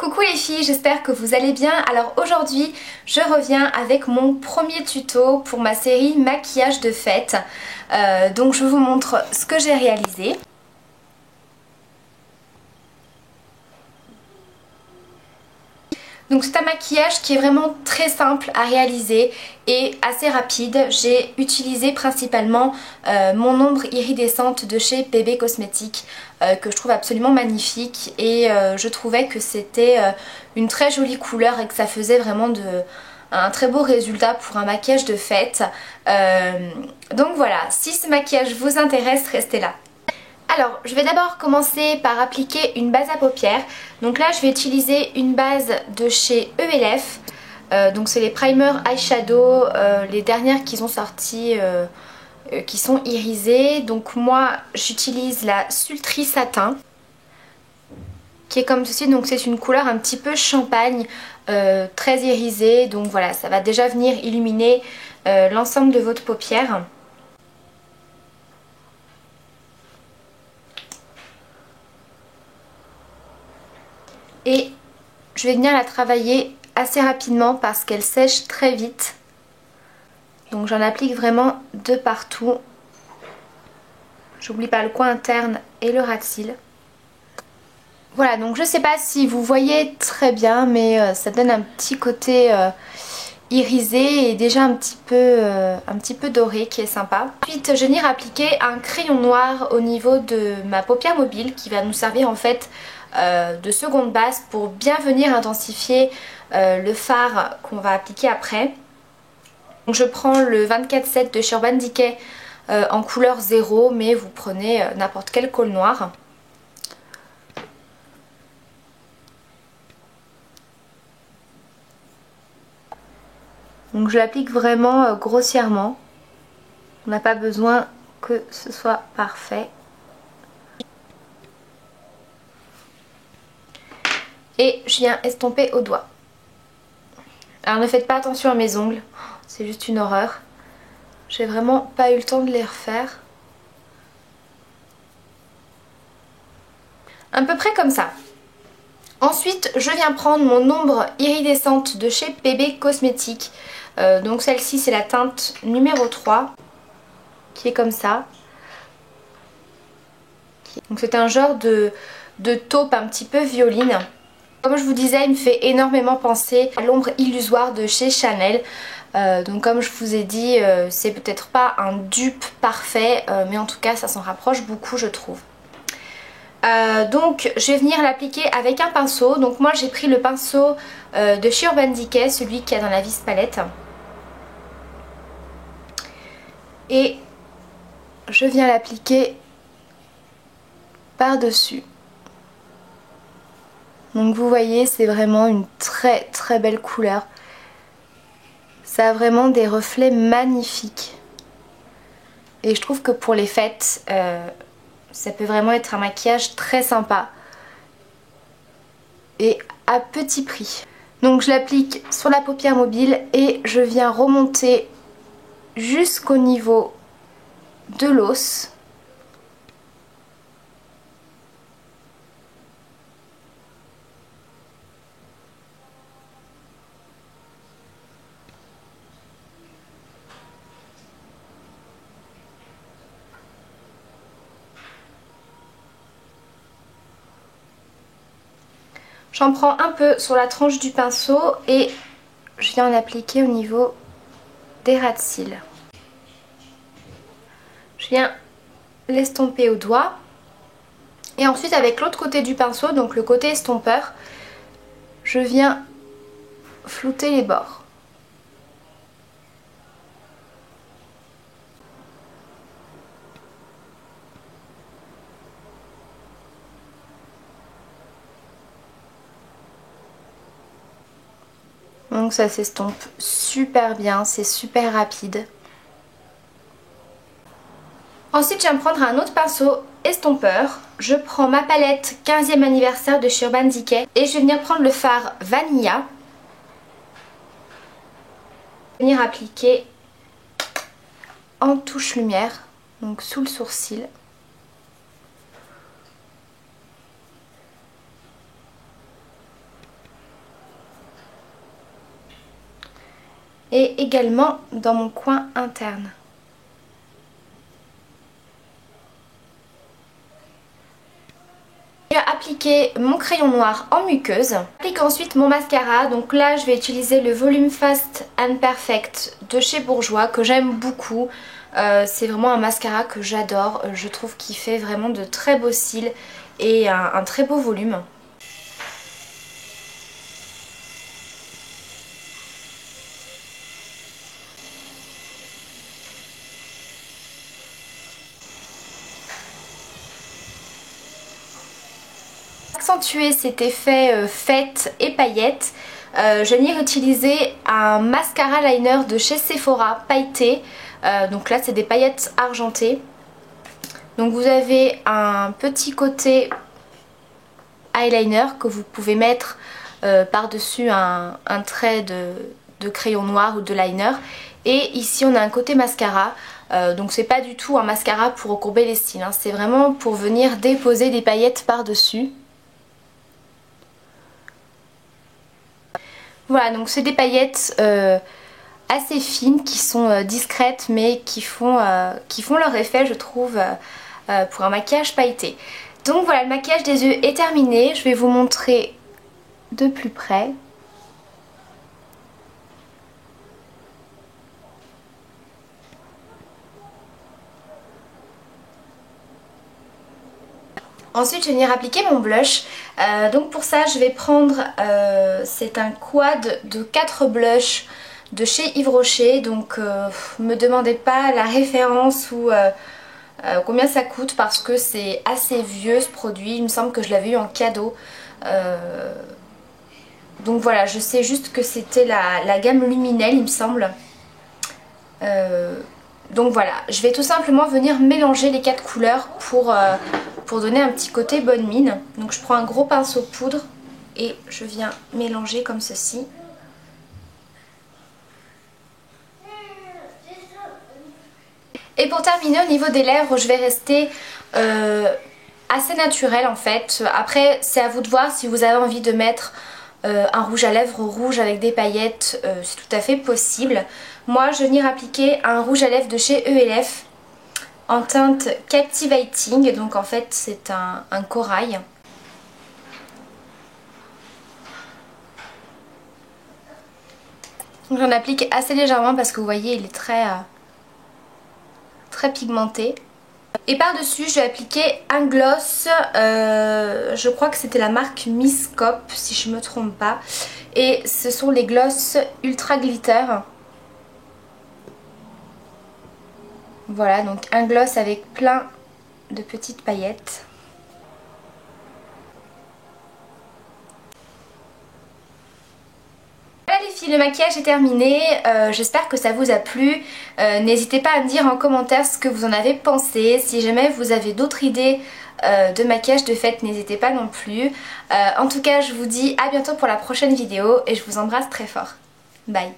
Coucou les filles, j'espère que vous allez bien. Alors aujourd'hui, je reviens avec mon premier tuto pour ma série maquillage de fête. Donc je vous montre ce que j'ai réalisé. Donc c'est un maquillage qui est vraiment très simple à réaliser et assez rapide. J'ai utilisé principalement mon ombre iridescente de chez Bébé Cosmétiques que je trouve absolument magnifique et je trouvais que c'était une très jolie couleur et que ça faisait vraiment un très beau résultat pour un maquillage de fête. Donc voilà, si ce maquillage vous intéresse, restez là. Alors, je vais d'abord commencer par appliquer une base à paupières. Donc là, je vais utiliser une base de chez ELF. Donc c'est les primers eyeshadow, les dernières qu'ils ont sorties, qui sont irisées. Donc moi, j'utilise la Sultry Satin, qui est comme ceci. Donc c'est une couleur un petit peu champagne, très irisée. Donc voilà, ça va déjà venir illuminer l'ensemble de votre paupière. Et je vais venir la travailler assez rapidement parce qu'elle sèche très vite. Donc j'en applique vraiment de partout. J'oublie pas le coin interne et le ras de cils. Voilà, donc je sais pas si vous voyez très bien, mais ça donne un petit côté irisé et déjà un petit peu doré qui est sympa. Ensuite, je vais venir appliquer un crayon noir au niveau de ma paupière mobile qui va nous servir en fait de seconde base pour bien venir intensifier le fard qu'on va appliquer après. Donc je prends le 24-7 de chez Urban Decay en couleur 0, mais vous prenez n'importe quel col noir. Donc je l'applique vraiment grossièrement. On n'a pas besoin que ce soit parfait. Et je viens estomper au doigt. Alors ne faites pas attention à mes ongles, c'est juste une horreur. J'ai vraiment pas eu le temps de les refaire. À peu près comme ça. Ensuite, je viens prendre mon ombre iridescente de chez Bébé Cosmétiques. Donc celle-ci, c'est la teinte numéro 3, qui est comme ça. Donc c'est un genre de taupe un petit peu violine. Comme je vous disais, il me fait énormément penser à l'ombre illusoire de chez Chanel. Donc comme je vous ai dit, c'est peut-être pas un dupe parfait, mais en tout cas ça s'en rapproche beaucoup je trouve. Donc je vais venir l'appliquer avec un pinceau. Donc moi j'ai pris le pinceau de chez Urban Decay, celui qui a dans la vis palette. Et je viens l'appliquer par-dessus. Donc vous voyez, c'est vraiment une très très belle couleur. Ça a vraiment des reflets magnifiques. Et je trouve que pour les fêtes, ça peut vraiment être un maquillage très sympa. Et à petit prix. Donc je l'applique sur la paupière mobile et je viens remonter jusqu'au niveau de l'os. J'en prends un peu sur la tranche du pinceau et je viens en appliquer au niveau des ras de cils. Je viens l'estomper au doigt. Et ensuite avec l'autre côté du pinceau, donc le côté estompeur, je viens flouter les bords. Donc ça s'estompe super bien, c'est super rapide. Ensuite je viens prendre un autre pinceau estompeur. Je prends ma palette 15e anniversaire de chez Urban Decay et je vais venir prendre le fard Vanilla. Venir appliquer en touche lumière, donc sous le sourcil. et également dans mon coin interne. Je vais appliquer mon crayon noir en muqueuse. J'applique ensuite mon mascara. Donc là je vais utiliser le Volume Fast and Perfect de chez Bourjois que j'aime beaucoup. C'est vraiment un mascara que j'adore. Je trouve qu'il fait vraiment de très beaux cils et un très beau volume. Accentuer cet effet fête et paillettes, je viens utiliser un mascara liner de chez Sephora pailleté. Donc là c'est des paillettes argentées. Donc vous avez un petit côté eyeliner que vous pouvez mettre par-dessus un trait de crayon noir ou de liner. Et ici on a un côté mascara. Donc c'est pas du tout un mascara pour recourber les cils, hein. C'est vraiment pour venir déposer des paillettes par-dessus. Voilà, donc c'est des paillettes assez fines qui sont discrètes mais qui font leur effet, je trouve, pour un maquillage pailleté. Donc voilà, le maquillage des yeux est terminé. Je vais vous montrer de plus près. Ensuite je vais venir appliquer mon blush. Donc pour ça je vais prendre, c'est un quad de 4 blushs de chez Yves Rocher. Donc me demandez pas la référence ou combien ça coûte parce que c'est assez vieux ce produit. Il me semble que je l'avais eu en cadeau. Donc voilà, je sais juste que c'était la gamme Luminelle il me semble. Donc voilà, je vais tout simplement venir mélanger les 4 couleurs pour donner un petit côté bonne mine. Donc je prends un gros pinceau poudre et je viens mélanger comme ceci. Et pour terminer au niveau des lèvres, je vais rester assez naturelle en fait. Après c'est à vous de voir si vous avez envie de mettre un rouge à lèvres rouge avec des paillettes, c'est tout à fait possible. Moi je vais venir appliquer un rouge à lèvres de chez ELF en teinte Captivating, donc en fait c'est un corail. J'en applique assez légèrement parce que vous voyez il est très pigmenté. Et par dessus je vais appliquer un gloss, je crois que c'était la marque Miss Cop si je ne me trompe pas. Et ce sont les gloss Ultra Glitter. Voilà, donc un gloss avec plein de petites paillettes. Voilà les filles, le maquillage est terminé, j'espère que ça vous a plu. N'hésitez pas à me dire en commentaire ce que vous en avez pensé. Si jamais vous avez d'autres idées de maquillage de fête, n'hésitez pas non plus. En tout cas je vous dis à bientôt pour la prochaine vidéo et je vous embrasse très fort. Bye.